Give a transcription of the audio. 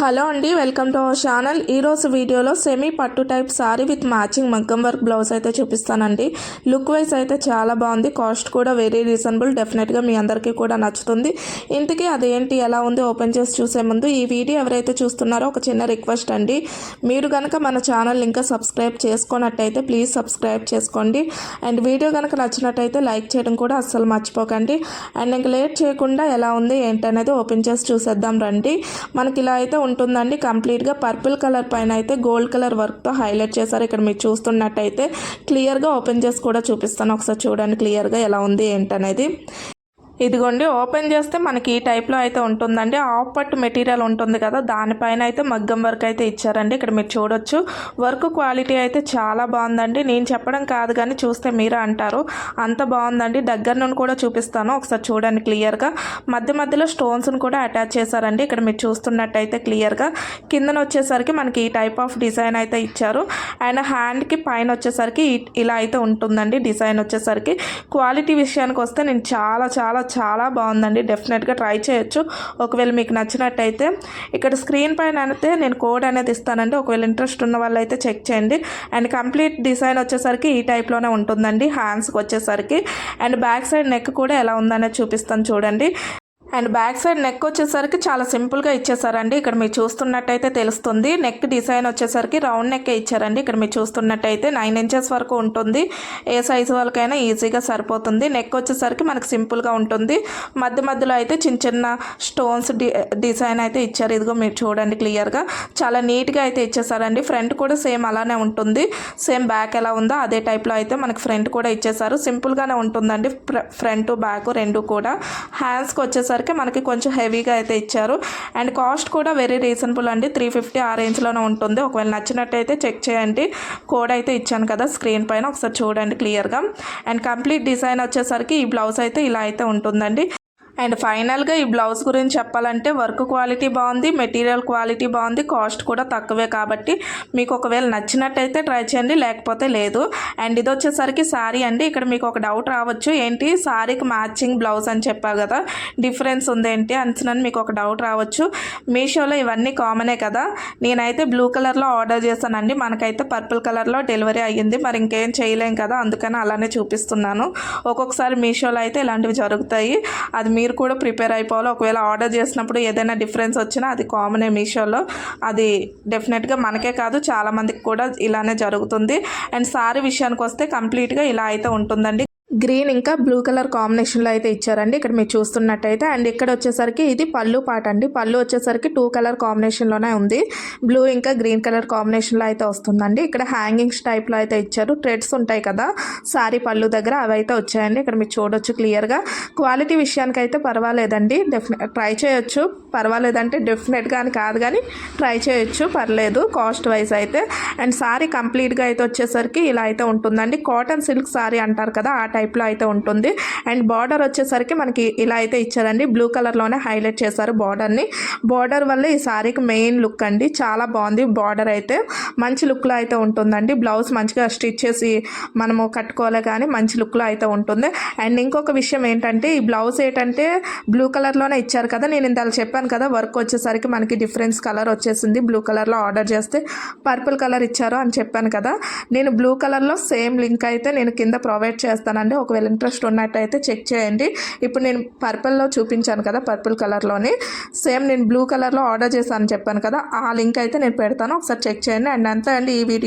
Hello అండి, welcome to our channel. ఈరోజు వీడియోలో సెమీ పట్టు టైప్ సారీ విత్ మ్యాచింగ్ మగ్గం వర్క్ బ్లౌజ్ అయితే చూపిస్తానండి. లుక్ వైజ్ అయితే చాలా బాగుంది, కాస్ట్ కూడా వెరీ రీజనబుల్. డెఫినెట్గా మీ అందరికీ కూడా నచ్చుతుంది. ఇంతకీ అదేంటి ఎలా ఉంది ఓపెన్ చేసి చూసే ముందు ఈ వీడియో ఎవరైతే చూస్తున్నారో ఒక చిన్న రిక్వెస్ట్ అండి. మీరు కనుక మన ఛానల్ ఇంకా సబ్స్క్రైబ్ చేసుకున్నట్టయితే ప్లీజ్ సబ్స్క్రైబ్ చేసుకోండి. అండ్ వీడియో కనుక నచ్చినట్టయితే లైక్ చేయడం కూడా అస్సలు మర్చిపోకండి. అండ్ ఇంకా లేట్ చేయకుండా ఎలా ఉంది ఏంటనేది ఓపెన్ చేసి చూసేద్దాం రండి. మనకి ఇలా అయితే ఉంటుందండి. కంప్లీట్గా పర్పుల్ కలర్ పైన అయితే గోల్డ్ కలర్ వర్క్తో హైలైట్ చేశారు. ఇక్కడ మీరు చూస్తున్నట్టయితే క్లియర్గా ఓపెన్ చేసి కూడా చూపిస్తాను. ఒకసారి చూడండి క్లియర్గా ఎలా ఉంది ఏంటనేది. ఇదిగోండి ఓపెన్ చేస్తే మనకి ఈ టైప్లో అయితే ఉంటుందండి. ఆఫ్ పట్టు మెటీరియల్ ఉంటుంది కదా, దానిపైన అయితే మగ్గం వర్క్ అయితే ఇచ్చారండి. ఇక్కడ మీరు చూడొచ్చు వర్క్ క్వాలిటీ అయితే చాలా బాగుందండి. నేను చెప్పడం కాదు కానీ చూస్తే మీరే అంటారు, అంత బాగుందండి. దగ్గర నుండి కూడా చూపిస్తాను, ఒకసారి చూడండి క్లియర్గా. మధ్య మధ్యలో స్టోన్స్ని కూడా అటాచ్ చేశారండి. ఇక్కడ మీరు చూస్తున్నట్టయితే క్లియర్గా కిందన వచ్చేసరికి మనకి ఈ టైప్ ఆఫ్ డిజైన్ అయితే ఇచ్చారు. అండ్ హ్యాండ్కి పైన వచ్చేసరికి ఇలా అయితే ఉంటుందండి డిజైన్ వచ్చేసరికి. క్వాలిటీ విషయానికి వస్తే నేను చాలా బాగుందండి. డెఫినెట్గా ట్రై చేయొచ్చు ఒకవేళ మీకు నచ్చినట్టయితే. ఇక్కడ స్క్రీన్ పైన అయితే నేను కోడ్ అనేది ఇస్తానండి, ఒకవేళ ఇంట్రెస్ట్ ఉన్న వాళ్ళు అయితే చెక్ చేయండి. అండ్ కంప్లీట్ డిజైన్ వచ్చేసరికి ఈ టైప్లోనే ఉంటుందండి హ్యాండ్స్కి వచ్చేసరికి. అండ్ బ్యాక్ సైడ్ నెక్ కూడా ఎలా ఉందనేది చూపిస్తాను చూడండి. అండ్ బ్యాక్ సైడ్ నెక్ వచ్చేసరికి చాలా సింపుల్గా ఇచ్చేసారండి. ఇక్కడ మీరు చూస్తున్నట్టయితే తెలుస్తుంది. నెక్ డిజైన్ వచ్చేసరికి రౌండ్ నెక్ ఇచ్చారండి. ఇక్కడ మీరు చూస్తున్నట్టయితే 9 ఇంచెస్ వరకు ఉంటుంది. ఏ సైజు వాళ్ళకైనా ఈజీగా సరిపోతుంది. నెక్ వచ్చేసరికి మనకు సింపుల్గా ఉంటుంది. మధ్య మధ్యలో అయితే చిన్న స్టోన్స్ డిజైన్ అయితే ఇచ్చారు. ఇదిగో మీరు చూడండి క్లియర్గా చాలా నీట్గా అయితే ఇచ్చేసారండి. ఫ్రంట్ కూడా సేమ్ అలానే ఉంటుంది. సేమ్ బ్యాక్ ఎలా ఉందో అదే టైప్లో అయితే మనకి ఫ్రంట్ కూడా ఇచ్చేసారు. సింపుల్గానే ఉంటుందండి ఫ్రంట్ బ్యాక్ రెండు కూడా. హ్యాండ్స్కి వచ్చేసరికి మనకి కొంచెం హెవీగా అయితే ఇచ్చారు. అండ్ కాస్ట్ కూడా వెరీ రీజనబుల్ అండి. 350 ఆ రేంజ్లోనే ఉంటుంది. ఒకవేళ నచ్చినట్టయితే చెక్ చేయండి. కోడ్ అయితే ఇచ్చాను కదా స్క్రీన్ పైన, ఒకసారి చూడండి క్లియర్గా. అండ్ కంప్లీట్ డిజైన్ వచ్చేసరికి ఈ బ్లౌజ్ అయితే ఇలా అయితే ఉంటుందండి. అండ్ ఫైనల్గా ఈ బ్లౌజ్ గురించి చెప్పాలంటే వర్క్ క్వాలిటీ బాగుంది, మెటీరియల్ క్వాలిటీ బాగుంది, కాస్ట్ కూడా తక్కువే. కాబట్టి మీకు ఒకవేళ నచ్చినట్టయితే ట్రై చేయండి, లేకపోతే లేదు. అండ్ ఇది వచ్చేసరికి శారీ అండి. ఇక్కడ మీకు ఒక డౌట్ రావచ్చు, ఏంటి శారీకి మ్యాచింగ్ బ్లౌజ్ అని చెప్పారు కదా, డిఫరెన్స్ ఉందేంటి అని మీకు ఒక డౌట్ రావచ్చు. మీషోలో ఇవన్నీ కామనే కదా. నేనైతే బ్లూ కలర్లో ఆర్డర్ చేశానండి, మనకైతే పర్పుల్ కలర్లో డెలివరీ అయ్యింది. మరి ఇంకేం చేయలేం కదా, అందుకని అలానే చూపిస్తున్నాను. ఒక్కొక్కసారి మీషోలో అయితే ఇలాంటివి జరుగుతాయి. అది మీరు కూడా ప్రిపేర్ అయిపోవాలి. ఒకవేళ ఆర్డర్ చేసినప్పుడు ఏదైనా డిఫరెన్స్ వచ్చినా అది కామనే మీషోలో. అది డెఫినెట్గా మనకే కాదు చాలామందికి కూడా ఇలానే జరుగుతుంది. అండ్ శారీ విషయానికి వస్తే కంప్లీట్గా ఇలా అయితే ఉంటుందండి. గ్రీన్ ఇంకా బ్లూ కలర్ కాంబినేషన్లో అయితే ఇచ్చారండి. ఇక్కడ మీరు చూస్తున్నట్టయితే. అండ్ ఇక్కడ వచ్చేసరికి ఇది పళ్ళు పాట అండి. పళ్ళు వచ్చేసరికి 2 కలర్ కాంబినేషన్లోనే ఉంది. బ్లూ ఇంకా గ్రీన్ కలర్ కాంబినేషన్లో అయితే వస్తుందండి. ఇక్కడ హ్యాంగింగ్స్ టైప్లో అయితే ఇచ్చారు. థ్రెడ్స్ ఉంటాయి కదా సారీ పళ్ళు దగ్గర, అవి అయితే వచ్చాయండి. ఇక్కడ మీరు చూడొచ్చు క్లియర్గా. క్వాలిటీ విషయానికి అయితే పర్వాలేదండి, ట్రై చేయొచ్చు. పర్వాలేదంటే డెఫినెట్గా అని కాదు కానీ ట్రై చేయొచ్చు, పర్లేదు కాస్ట్ వైజ్ అయితే. అండ్ సారీ కంప్లీట్గా అయితే వచ్చేసరికి ఇలా అయితే ఉంటుందండి. కాటన్ సిల్క్ సారీ అంటారు కదా, ఆ టైప్లో అయితే ఉంటుంది. అండ్ బార్డర్ వచ్చేసరికి మనకి ఇలా అయితే ఇచ్చారండి. బ్లూ కలర్లోనే హైలైట్ చేశారు బార్డర్ని. బార్డర్ వల్ల ఈ సారీకి మెయిన్ లుక్ అండి. చాలా బాగుంది బార్డర్ అయితే, మంచి లుక్లో అయితే ఉంటుందండి. బ్లౌజ్ మంచిగా స్టిచ్ చేసి మనము కట్టుకోలే కానీ మంచి లుక్లో అయితే ఉంటుంది. అండ్ ఇంకొక విషయం ఏంటంటే ఈ బ్లౌజ్ ఏంటంటే బ్లూ కలర్లోనే ఇచ్చారు కదా, నేను ఇంత చెప్పాను కదా వర్క్ వచ్చేసరికి మనకి డిఫరెన్స్ కలర్ వచ్చేసింది. బ్లూ కలర్లో ఆర్డర్ చేస్తే పర్పుల్ కలర్ ఇచ్చారు అని చెప్పాను కదా, నేను బ్లూ కలర్లో సేమ్ లింక్ అయితే నేను కింద ప్రొవైడ్ చేస్తానండి. ఒకవేళ ఇంట్రెస్ట్ ఉన్నట్టయితే చెక్ చేయండి. ఇప్పుడు నేను పర్పుల్లో చూపించాను కదా, పర్పుల్ కలర్లోని సేమ్ నేను బ్లూ కలర్లో ఆర్డర్ చేశాను చెప్పాను కదా, ఆ లింక్ అయితే నేను పెడతాను, ఒకసారి చెక్ చేయండి. అండ్ అంతే అండి ఈ వీడియో.